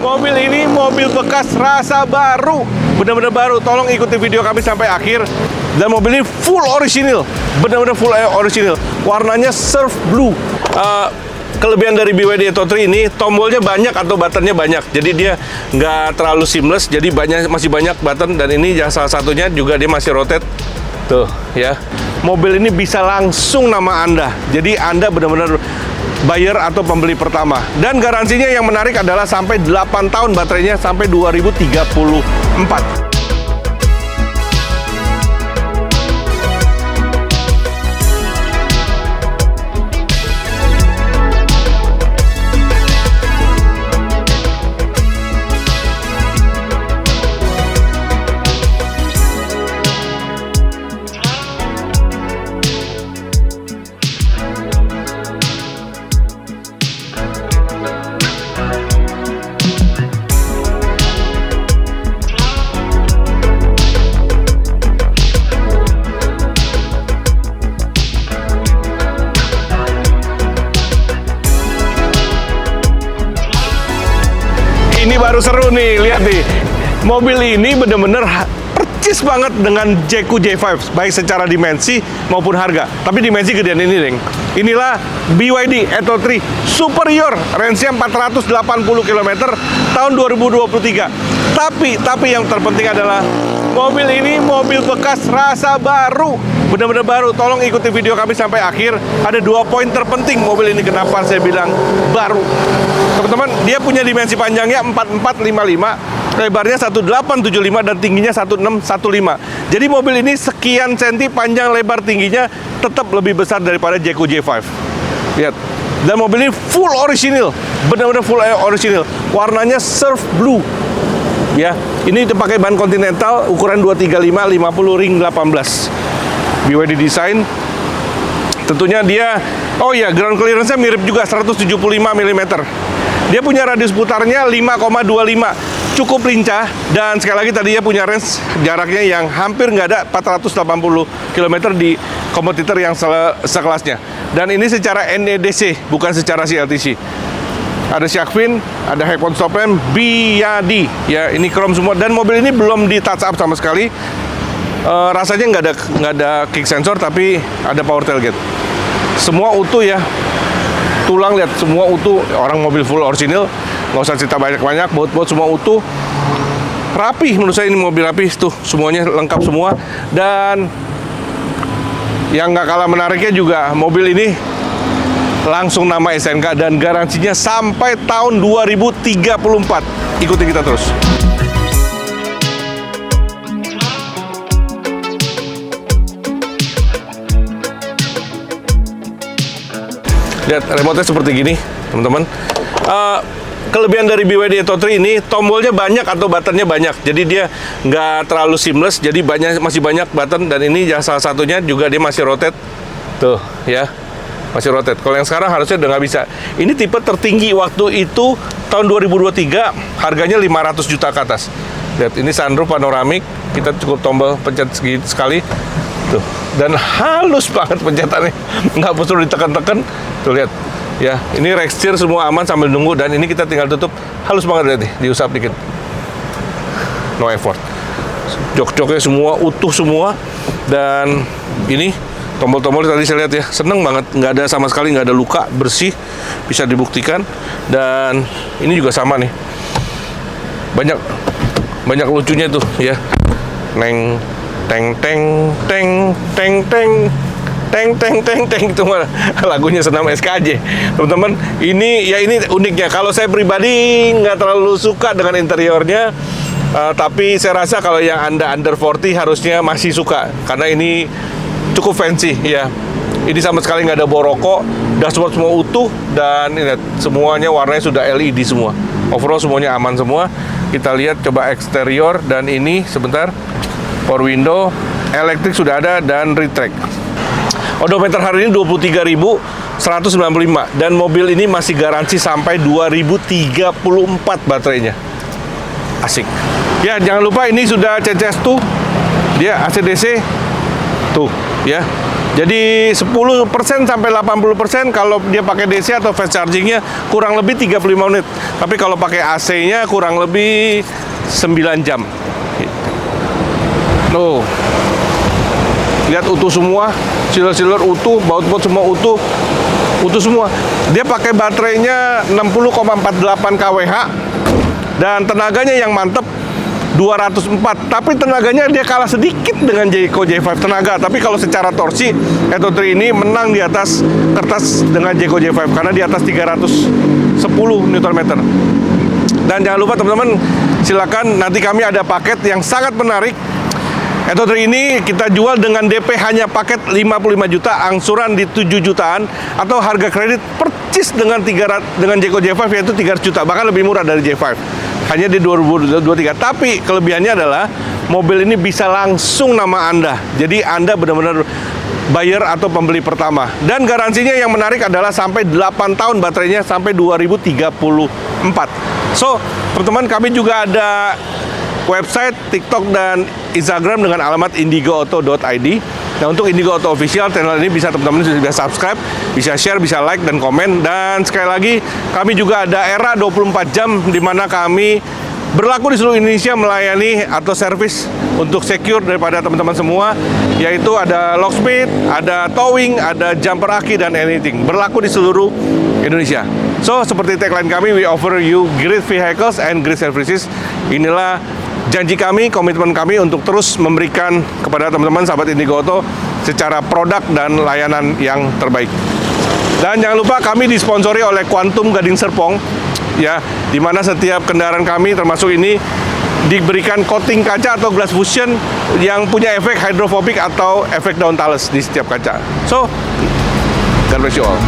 Mobil ini mobil bekas rasa baru, benar-benar baru. Tolong ikuti video kami sampai akhir. Dan mobil ini full original, benar-benar full original. Warnanya surf blue. Kelebihan dari BYD Atto 3 ini, tombolnya banyak atau buttonnya banyak. Jadi dia nggak terlalu seamless, jadi masih banyak button. Dan ini salah satunya juga dia masih rotate. Tuh ya, mobil ini bisa langsung nama Anda. Jadi Anda benar-benar buyer atau pembeli pertama. Dan garansinya yang menarik adalah sampai 8 tahun baterainya, sampai 2034. Ini baru seru nih, lihat nih. Mobil ini bener-bener percis banget dengan Jeku J5, baik secara dimensi maupun harga. Tapi dimensi gedean ini, Deng. Inilah BYD Atto 3 Superior, range-nya 480 km tahun 2023. Tapi yang terpenting adalah mobil ini mobil bekas rasa baru, benar-benar baru. Tolong ikuti video kami sampai akhir. Ada 2 poin terpenting mobil ini kenapa saya bilang baru. Teman-teman, dia punya dimensi panjangnya 4455, lebarnya 1875 dan tingginya 1615. Jadi mobil ini sekian senti panjang lebar tingginya tetap lebih besar daripada Jeku J5. Lihat. Dan mobil ini full original, benar-benar full original. Warnanya surf blue. Ya, ini pakai ban Continental ukuran 235 50 ring 18. BYD design. Tentunya dia, oh ya, ground clearance-nya mirip juga 175 mm. Dia punya radius putarnya 5,25, cukup lincah. Dan sekali lagi tadi dia punya range jaraknya yang hampir nggak ada, 480 km di kompetitor yang sekelasnya. Dan ini secara NEDC, bukan secara CLTC. Ada shark fin, ada high point stop lamp, BYD, ya ini chrome semua. Dan mobil ini belum di touch up sama sekali. Rasanya nggak ada kick sensor, tapi ada power tailgate. Semua utuh ya. Tulang lihat semua utuh. Orang mobil full original, nggak usah cerita banyak-banyak. Baut-baut semua utuh. Rapih menurut saya, ini mobil rapih tuh, semuanya lengkap semua. Dan yang nggak kalah menariknya juga mobil ini langsung nama SNK dan garansinya sampai tahun 2034. Ikuti kita terus. Lihat, remote-nya seperti gini, teman-teman. Kelebihan dari BYD Atto 3 ini, tombolnya banyak atau buttonnya banyak. Jadi dia nggak terlalu seamless, jadi masih banyak button. Dan ini salah satunya juga dia masih rotate. Tuh, ya. Masih rotate. Kalau yang sekarang harusnya udah nggak bisa. Ini tipe tertinggi waktu itu tahun 2023, harganya 500 juta ke atas. Lihat, ini sunroof panoramik. Kita cukup tombol pencet sekali. Tuh. Dan halus banget pencetannya. Nggak perlu ditekan-tekan. Tuh, lihat. Ya, ini rack steer semua aman sambil nunggu. Dan ini kita tinggal tutup. Halus banget, lihat nih. Diusap dikit. No effort. Jok-joknya semua utuh semua. Dan ini tombol-tombol tadi saya lihat ya, seneng banget, nggak ada sama sekali, nggak ada luka, bersih, bisa dibuktikan. Dan ini juga sama nih, banyak lucunya tuh ya, neng teng teng teng teng teng teng teng teng teng, itu mah lagunya senam SKJ, teman-teman. Ini uniknya. Kalau saya pribadi nggak terlalu suka dengan interiornya. Tapi saya rasa kalau yang Anda under 40 harusnya masih suka, karena ini cukup fancy ya. Ini sama sekali nggak ada borokok, dashboard semua utuh, dan ini lihat, semuanya warnanya sudah LED semua. Overall semuanya aman semua. Kita lihat coba eksterior, dan ini sebentar, power window, elektrik sudah ada, dan retract. Odometer hari ini 23.195, dan mobil ini masih garansi sampai 2034 baterainya. Asik. Ya, jangan lupa ini sudah CCS tuh. Dia AC/DC tuh ya. Jadi 10% sampai 80% kalau dia pakai DC atau fast chargingnya kurang lebih 35 menit. Tapi kalau pakai AC-nya kurang lebih 9 jam. Tuh. Lihat utuh semua, sealer-sealer utuh, baut-baut semua utuh semua. Dia pakai baterainya 60,48 kWh dan tenaganya yang mantep 204, tapi tenaganya dia kalah sedikit dengan Jayco J5 tenaga. Tapi kalau secara torsi, Atto 3 ini menang di atas kertas dengan Jayco J5 karena di atas 310 Nm. Dan jangan lupa teman-teman, silakan nanti kami ada paket yang sangat menarik. Atto 3 ini kita jual dengan DP hanya paket 55 juta, angsuran di 7 jutaan, atau harga kredit percis dengan Jayco J5 yaitu 300 juta, bahkan lebih murah dari J5. Hanya di 2023. Tapi kelebihannya adalah mobil ini bisa langsung nama Anda. Jadi Anda benar-benar buyer atau pembeli pertama. Dan garansinya yang menarik adalah sampai 8 tahun baterainya sampai 2034. So, teman-teman, kami juga ada website, TikTok, dan Instagram dengan alamat indigoauto.id. Nah, untuk Indigo Auto Official, channel ini bisa teman-teman bisa subscribe, bisa share, bisa like, dan komen. Dan sekali lagi, kami juga ada era 24 jam di mana kami berlaku di seluruh Indonesia melayani atau service untuk secure daripada teman-teman semua, yaitu ada locksmith, ada towing, ada jumper aki, dan anything. Berlaku di seluruh Indonesia. So, seperti tagline kami, we offer you great vehicles and great services. Inilah janji kami, komitmen kami untuk terus memberikan kepada teman-teman sahabat Indigo Auto secara produk dan layanan yang terbaik. Dan jangan lupa kami disponsori oleh Quantum Gading Serpong, ya, di mana setiap kendaraan kami termasuk ini diberikan coating kaca atau glass fusion yang punya efek hydrophobic atau efek daun talas di setiap kaca. So, God bless you all.